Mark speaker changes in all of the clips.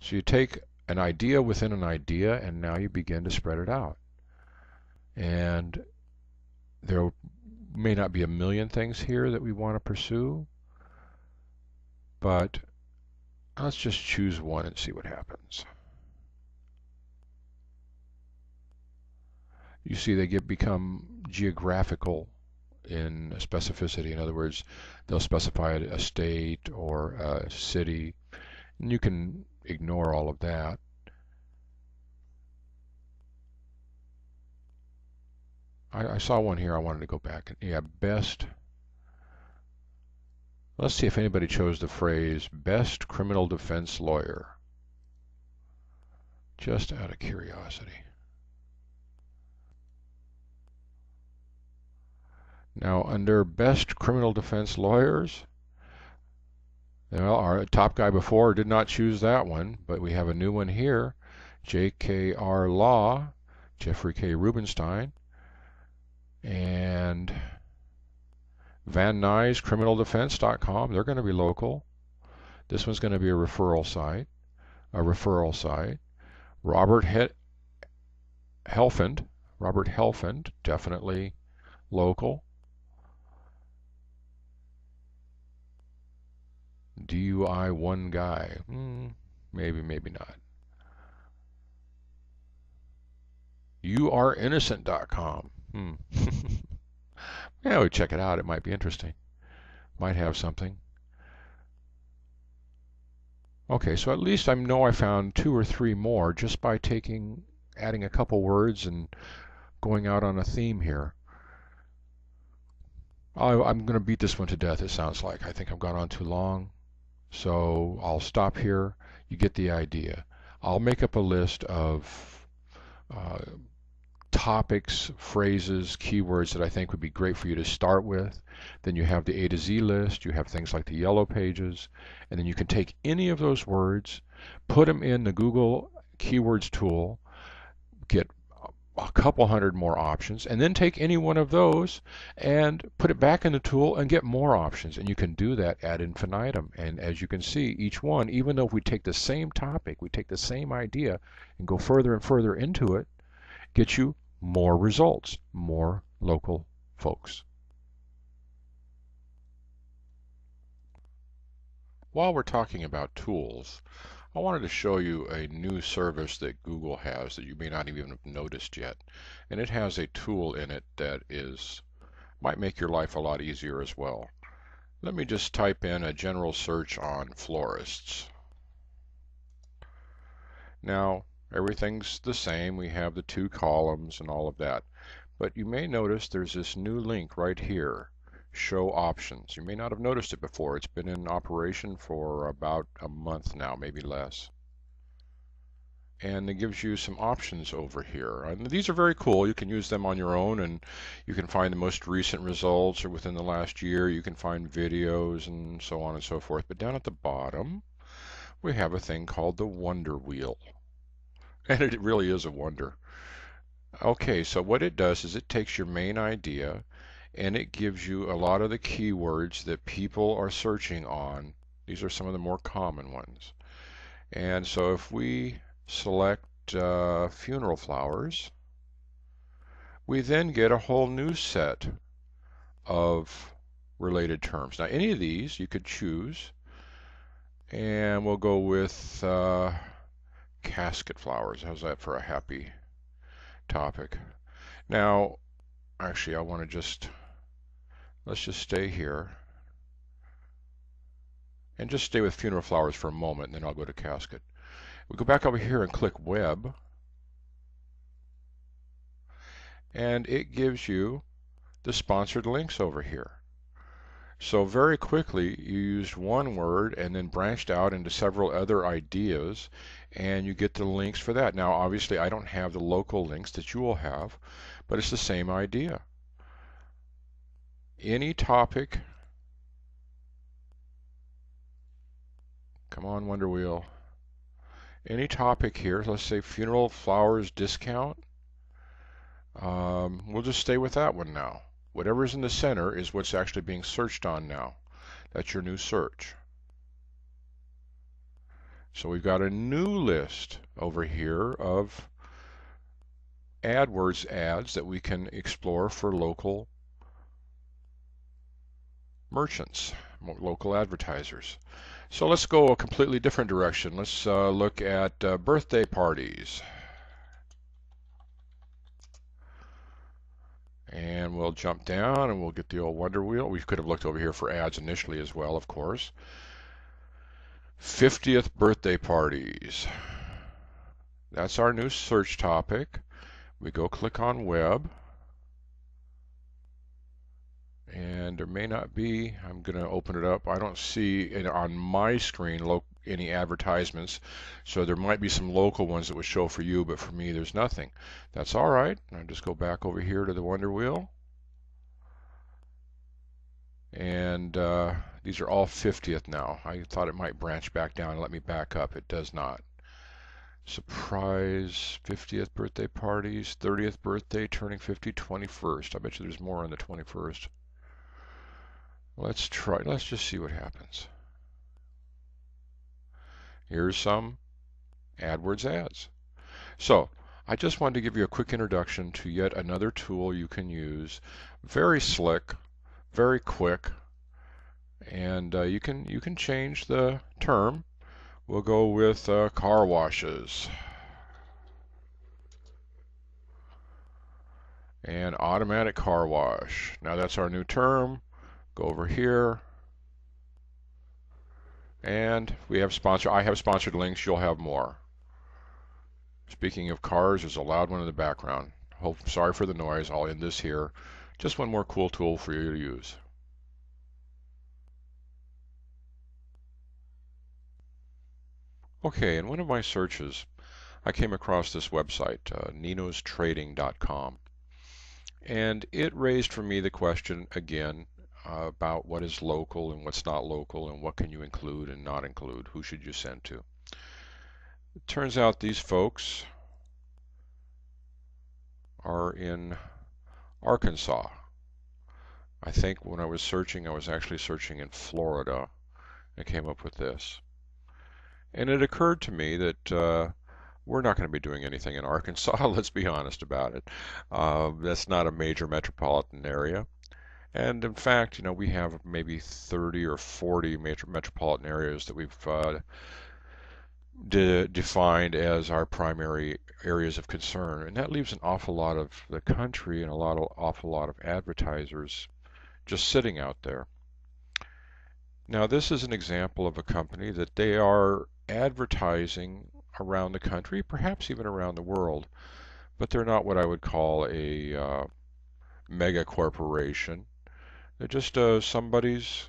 Speaker 1: So you take an idea within an idea, and now you begin to spread it out. And there may not be a million things here that we want to pursue, but let's just choose one and see what happens. You see they become geographical in specificity. In other words, they'll specify a state or a city, and you can ignore all of that. I saw one here I wanted to go back. Yeah, best. Let's see if anybody chose the phrase best criminal defense lawyer. Just out of curiosity. Now, under best criminal defense lawyers, well, our top guy before did not choose that one, but we have a new one here. J.K.R. Law, Jeffrey K. Rubenstein, and Van Nuys criminaldefense.com. They're going to be local. This one's going to be a referral site. Robert Helfand, definitely local. DUI one guy. Maybe, maybe not. YouAreInnocent.com. Yeah, we check it out. It might be interesting. Might have something. Okay, so at least I know I found 2 or 3 more just by adding a couple words and going out on a theme here. I'm going to beat this one to death, it sounds like. I think I've gone on too long. So I'll stop here. You get the idea. I'll make up a list of topics, phrases, keywords that I think would be great for you to start with. Then you have the A to Z list. You have things like the yellow pages. And then you can take any of those words, put them in the Google Keywords tool, get a couple hundred more options, and then take any one of those and put it back in the tool and get more options. And you can do that ad infinitum. And as you can see, each one, even though if we take the same topic, we take the same idea and go further and further into it, gets you more results, more local folks. While we're talking about tools, I wanted to show you a new service that Google has that you may not even have noticed yet. And it has a tool in it that might make your life a lot easier as well. Let me just type in a general search on florists. Now, everything's the same. We have the 2 columns and all of that. But you may notice there's this new link right here. Show options. You may not have noticed it before. It's been in operation for about a month now, maybe less. And it gives you some options over here. And these are very cool. You can use them on your own, and you can find the most recent results or within the last year. You can find videos and so on and so forth. But down at the bottom, we have a thing called the Wonder Wheel. And it really is a wonder. Okay, so what it does is it takes your main idea and it gives you a lot of the keywords that people are searching on. These are some of the more common ones. And so if we select funeral flowers, we then get a whole new set of related terms. Now any of these you could choose, and we'll go with casket flowers. How's that for a happy topic? Now actually I want to let's just stay here and just stay with funeral flowers for a moment, and then I'll go to casket. We go back over here and click web, and it gives you the sponsored links over here. So very quickly you used one word and then branched out into several other ideas, and you get the links for that. Now obviously I don't have the local links that you will have, but it's the same idea. Any topic, come on Wonder Wheel, any topic here, let's say funeral flowers discount, we'll just stay with that one now. Whatever's in the center is what's actually being searched on now. That's your new search. So we've got a new list over here of AdWords ads that we can explore for local merchants, local advertisers. So let's go a completely different direction. Let's look at birthday parties. And we'll jump down and we'll get the old Wonder Wheel. We could have looked over here for ads initially as well, of course. 50th birthday parties. That's our new search topic. We go click on web. And there may not be, I'm going to open it up. I don't see on my screen any advertisements. So there might be some local ones that would show for you, but for me there's nothing. That's all right. I'll just go back over here to the Wonder Wheel. And these are all 50th now. I thought it might branch back down and let me back up. It does not. Surprise 50th birthday parties, 30th birthday, turning 50, 21st. I bet you there's more on the 21st. Let's try. Let's just see what happens. Here's some AdWords ads. So I just wanted to give you a quick introduction to yet another tool you can use. Very slick, very quick, and you can change the term. We'll go with car washes and automatic car wash. Now that's our new term. Go over here, and we have sponsor. I have sponsored links. You'll have more. Speaking of cars, there's a loud one in the background. Sorry for the noise. I'll end this here. Just one more cool tool for you to use. Okay, in one of my searches, I came across this website, ninostrading.com. And it raised for me the question again about what is local and what's not local and what can you include and not include. Who should you send to? It turns out these folks are in Arkansas. I think when I was searching, I was actually searching in Florida and came up with this. And it occurred to me that we're not going to be doing anything in Arkansas. Let's be honest about it. That's not a major metropolitan area. And in fact, we have maybe 30 or 40 major metropolitan areas that we've defined as our primary areas of concern. And that leaves an awful lot of the country and awful lot of advertisers just sitting out there. Now, this is an example of a company that they are advertising around the country, perhaps even around the world, but they're not what I would call a mega corporation. They're just somebody's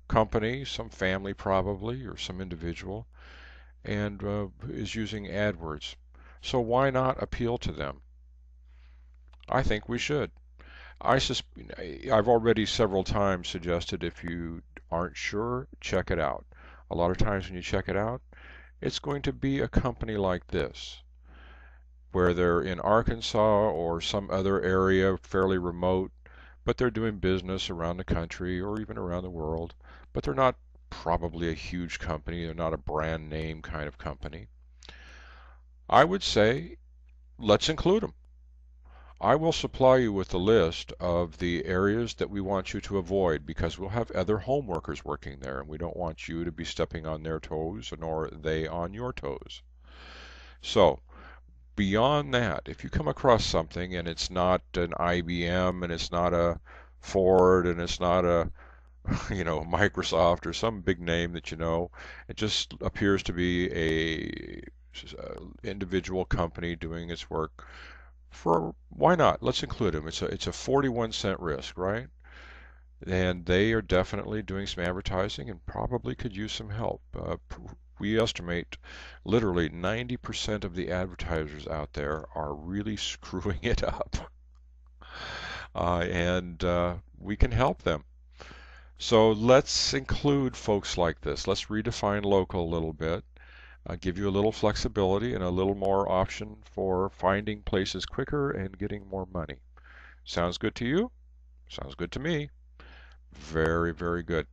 Speaker 1: company, some family probably, or some individual, and is using AdWords. So why not appeal to them? I think we should. I've already several times suggested if you aren't sure, check it out. A lot of times when you check it out, it's going to be a company like this, where they're in Arkansas or some other area fairly remote, but they're doing business around the country or even around the world, but they're not probably a huge company. They're not a brand name kind of company. I would say let's include them. I will supply you with the list of the areas that we want you to avoid because we'll have other home workers working there and we don't want you to be stepping on their toes nor they on your toes. So beyond that, if you come across something and it's not an IBM and it's not a Ford and it's not a Microsoft or some big name that it just appears to be a individual company doing its work. Why not? Let's include them. It's a 41-cent risk, right? And they are definitely doing some advertising and probably could use some help. We estimate literally 90% of the advertisers out there are really screwing it up. And we can help them. So let's include folks like this. Let's redefine local a little bit, give you a little flexibility and a little more option for finding places quicker and getting more money. Sounds good to you? Sounds good to me. Very, very good.